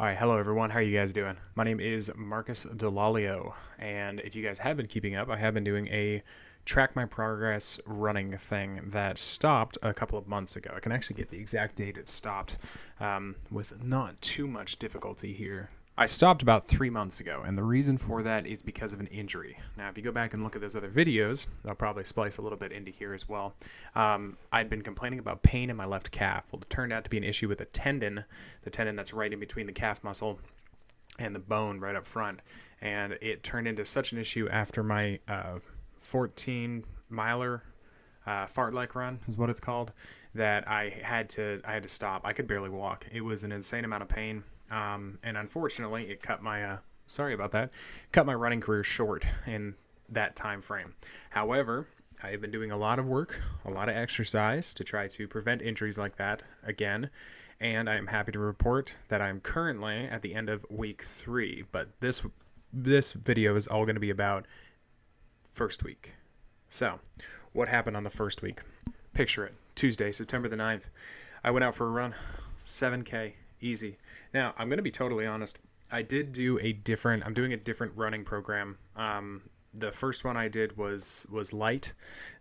All right, hello everyone. How are you guys doing? My name is Marcus Dell'Olio, and if you guys have been keeping up, I have been doing a track my progress running thing that stopped a couple of months ago. I can actually get the exact date it stopped with not too much difficulty here. I stopped about 3 months ago, and the reason for that is because of an injury. Now, if you go back and look at those other videos, I'll probably splice a little bit into here as well. I'd been complaining about pain in my left calf. Well, it turned out to be an issue with a tendon, the tendon that's right in between the calf muscle and the bone right up front. And it turned into such an issue after my 14 miler fartlek run is what it's called, that I had to stop. I could barely walk. It was an insane amount of pain. And unfortunately, it cut my sorry about that, cut my running career short in that time frame. However, I have been doing a lot of work, a lot of exercise to try to prevent injuries like that again. And I am happy to report that I'm currently at the end of week 3. But this video is all going to be about first week. So, what happened on the first week? Picture it. Tuesday, September the 9th. I went out for a run. 7K. Easy. Now, I'm going to be totally honest. I'm doing a different running program. The first one I did was light.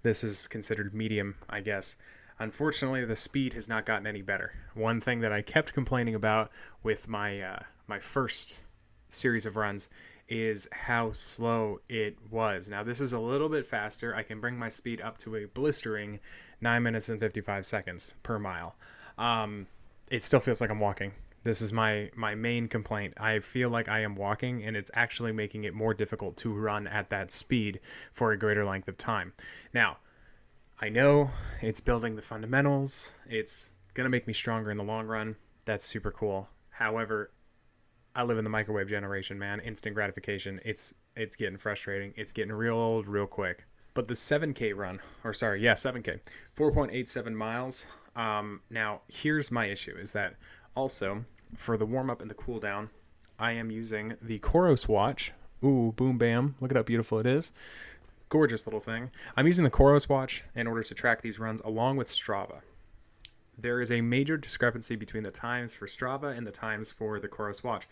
This is considered medium, I guess. Unfortunately, the speed has not gotten any better. One thing that I kept complaining about with my first series of runs is how slow it was. Now, this is a little bit faster. I can bring my speed up to a blistering 9 minutes and 55 seconds per mile. It still feels like I'm walking. This is my main complaint. I feel like I am walking, and it's actually making it more difficult to run at that speed for a greater length of time. Now, I know it's building the fundamentals. It's going to make me stronger in the long run. That's super cool. However, I live in the microwave generation, man. Instant gratification. It's getting frustrating. It's getting real old real quick. But the 7K run, 7K, 4.87 miles. Now, here's my issue, is that also, for the warm-up and the cool-down, I am using the Coros watch. Ooh, boom, bam. Look at how beautiful it is. Gorgeous little thing. I'm using the Coros watch in order to track these runs along with Strava. There is a major discrepancy between the times for Strava and the times for the Coros watch.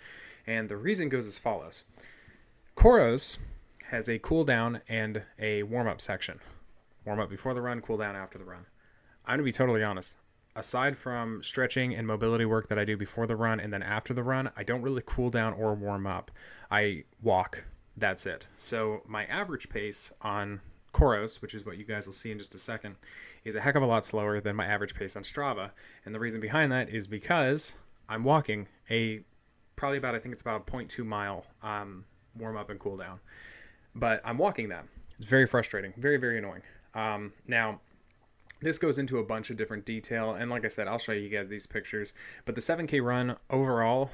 And the reason goes as follows. Coros has a cool-down and a warm-up section. Warm-up before the run, cool-down after the run. I'm going to be totally honest. Aside from stretching and mobility work that I do before the run and then after the run, I don't really cool down or warm up. I walk. That's it. So my average pace on Coros, which is what you guys will see in just a second, is a heck of a lot slower than my average pace on Strava. And the reason behind that is because I'm walking probably about, I think it's about a 0.2 mile warm up and cool down. But I'm walking that. It's very frustrating. Very, very annoying. Now, this goes into a bunch of different detail, and like I said, I'll show you guys these pictures. But the 7K run overall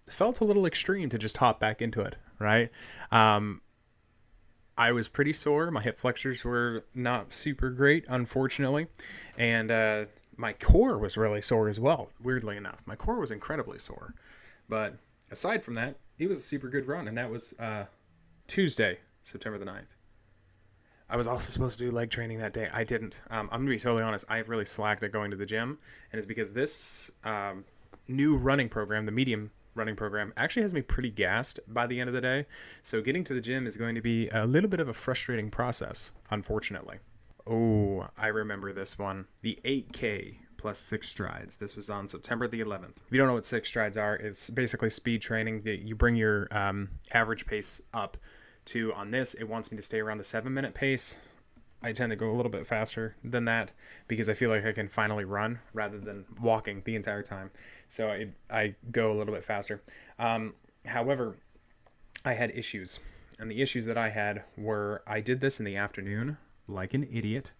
felt a little extreme to just hop back into it, right? I was pretty sore. My hip flexors were not super great, unfortunately, and my core was really sore as well, weirdly enough. My core was incredibly sore. But aside from that, it was a super good run, and that was Tuesday, September the 9th. I was also supposed to do leg training that day. I didn't. I'm going to be totally honest. I've really slacked at going to the gym. And it's because this new running program, the medium running program, actually has me pretty gassed by the end of the day. So getting to the gym is going to be a little bit of a frustrating process, unfortunately. Oh, I remember this one. The 8K plus 6 strides. This was on September the 11th. If you don't know what 6 strides are, it's basically speed training. You bring your average pace up. On this, it wants me to stay around the 7-minute pace. I tend to go a little bit faster than that because I feel like I can finally run rather than walking the entire time. So I go a little bit faster. However, I had issues. And the issues that I had were I did this in the afternoon like an idiot.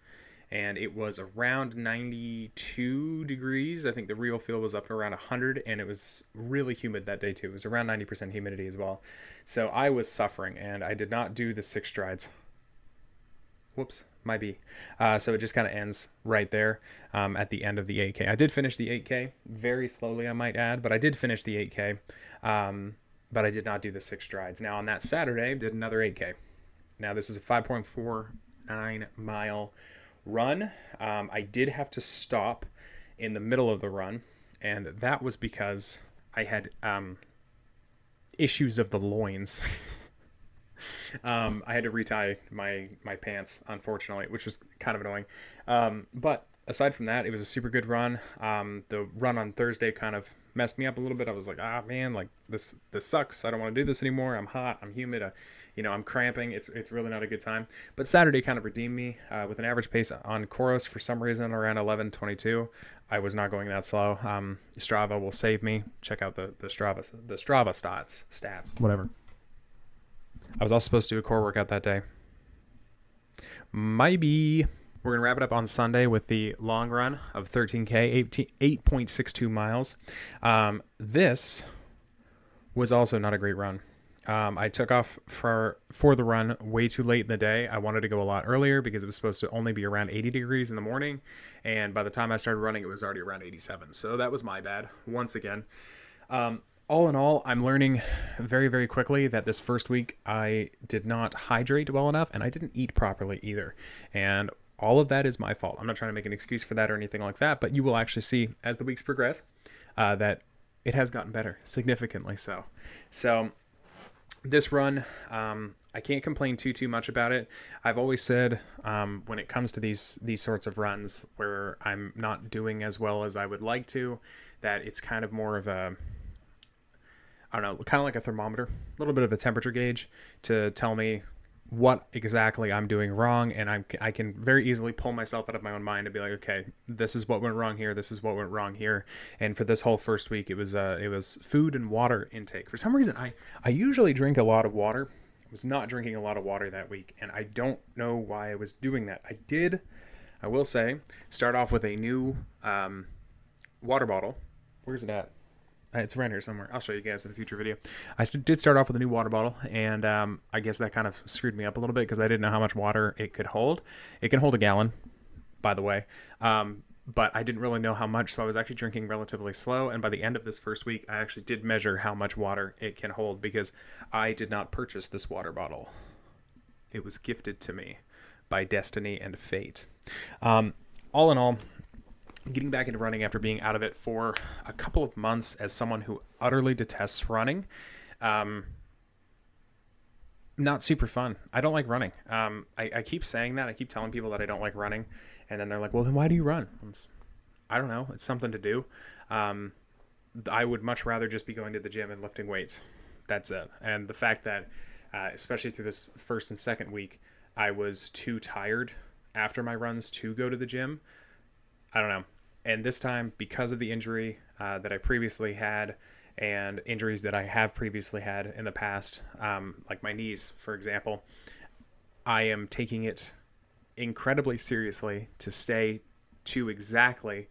And it was around 92 degrees. I think the real feel was up to around 100, and it was really humid that day too. It was around 90% humidity as well. So I was suffering, and I did not do the 6 strides. Whoops, might be. So it just kind of ends right there at the end of the 8K. I did finish the 8K, very slowly I might add, but I did finish the 8K. But I did not do the 6 strides. Now on that Saturday, I did another 8K. Now this is a 5.49 mile run. I did have to stop in the middle of the run, and that was because I had issues of the loins. I had to retie my pants, unfortunately, which was kind of annoying. But aside from that, it was a super good run. The run on Thursday kind of messed me up a little bit. I was like, man, like this sucks. I don't want to do this anymore. I'm hot. I'm humid. I'm cramping. It's really not a good time. But Saturday kind of redeemed me with an average pace on Coros for some reason around 11:22. I was not going that slow. Strava will save me. Check out the Strava stats. Whatever. I was also supposed to do a core workout that day. Maybe. We're going to wrap it up on Sunday with the long run of 13K, 8.62 miles. This was also not a great run. I took off for the run way too late in the day. I wanted to go a lot earlier because it was supposed to only be around 80 degrees in the morning. And by the time I started running, it was already around 87. So that was my bad once again. All in all, I'm learning very, very quickly that this first week I did not hydrate well enough and I didn't eat properly either. And all of that is my fault. I'm not trying to make an excuse for that or anything like that, but you will actually see as the weeks progress that it has gotten better, significantly so. So this run, I can't complain too much about it. I've always said when it comes to these sorts of runs where I'm not doing as well as I would like to, that it's kind of more of a, I don't know, kind of like a thermometer, a little bit of a temperature gauge to tell me what exactly I'm doing wrong, and I can very easily pull myself out of my own mind and be like, okay, this is what went wrong here, this is what went wrong here. And for this whole first week, it was food and water intake. For some reason, I usually drink a lot of water. I was not drinking a lot of water that week, and I don't know why I was doing that. I will say, start off with a new water bottle. Where's it at? It's around here somewhere. I'll show you guys in a future video. I did start off with a new water bottle, and I guess that kind of screwed me up a little bit because I didn't know how much water it could hold. It can hold a gallon, by the way, but I didn't really know how much, so I was actually drinking relatively slow, and by the end of this first week, I actually did measure how much water it can hold because I did not purchase this water bottle. It was gifted to me by destiny and fate. All in all, getting back into running after being out of it for a couple of months as someone who utterly detests running, not super fun. I don't like running. I keep saying that. I keep telling people that I don't like running, and then they're like, well, then why do you run? I don't know. It's something to do. I would much rather just be going to the gym and lifting weights. That's it. And the fact that, especially through this first and second week, I was too tired after my runs to go to the gym. I don't know. And this time, because of the injury that I previously had and injuries that I have previously had in the past, like my knees, for example, I am taking it incredibly seriously to stay to exactly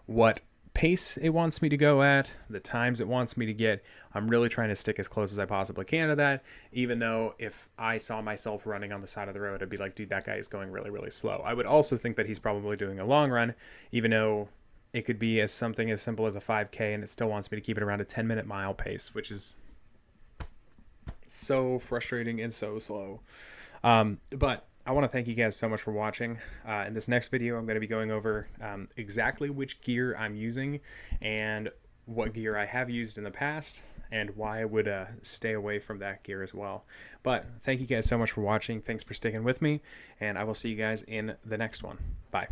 what pace it wants me to go at, the times it wants me to get. I'm really trying to stick as close as I possibly can to that, even though if I saw myself running on the side of the road, I'd be like, dude, that guy is going really, really slow. I would also think that he's probably doing a long run, even though it could be something as simple as a 5K, and it still wants me to keep it around a 10-minute mile pace, which is so frustrating and so slow. But I want to thank you guys so much for watching. In this next video, I'm going to be going over exactly which gear I'm using and what gear I have used in the past and why I would stay away from that gear as well. But thank you guys so much for watching. Thanks for sticking with me, and I will see you guys in the next one. Bye.